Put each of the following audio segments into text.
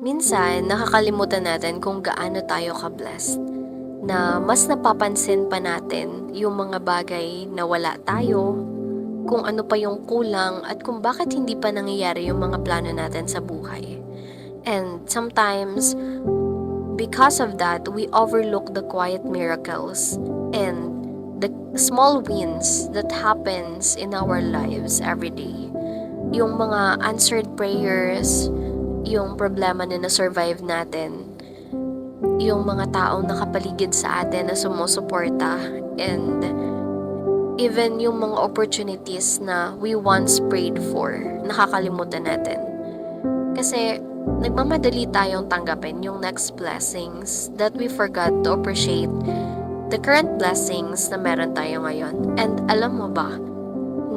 Minsan, nakakalimutan natin kung gaano tayo ka-blessed, na mas napapansin pa natin yung mga bagay na wala tayo, kung ano pa yung kulang at kung bakit hindi pa nangyayari yung mga plano natin sa buhay. And sometimes, because of that, we overlook the quiet miracles and the small wins that happens in our lives every day. Yung mga answered prayers, yung problema na na-survive natin, yung mga taong nakapaligid sa atin na sumusuporta, and even yung mga opportunities na we once prayed for, nakakalimutan natin. Kasi nagmamadali tayong tanggapin yung next blessings that we forgot to appreciate the current blessings na meron tayo ngayon. And alam mo ba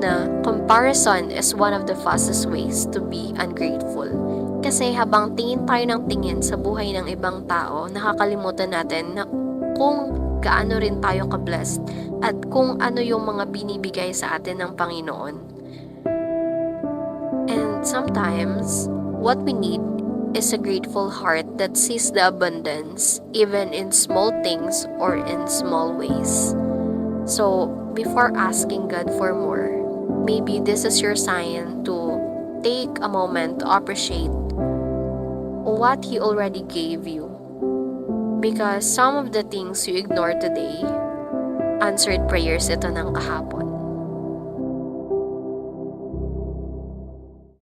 na comparison is one of the fastest ways to be ungrateful. Kasi habang tingin tayo ng tingin sa buhay ng ibang tao, nakakalimutan natin na kung gaano rin tayo ka-blessed at kung ano yung mga binibigay sa atin ng Panginoon. And sometimes, what we need is a grateful heart that sees the abundance even in small things or in small ways. So, before asking God for more, maybe this is your sign to take a moment to appreciate what He already gave you. Because some of the things you ignore today, answered prayers ito ng kahapon.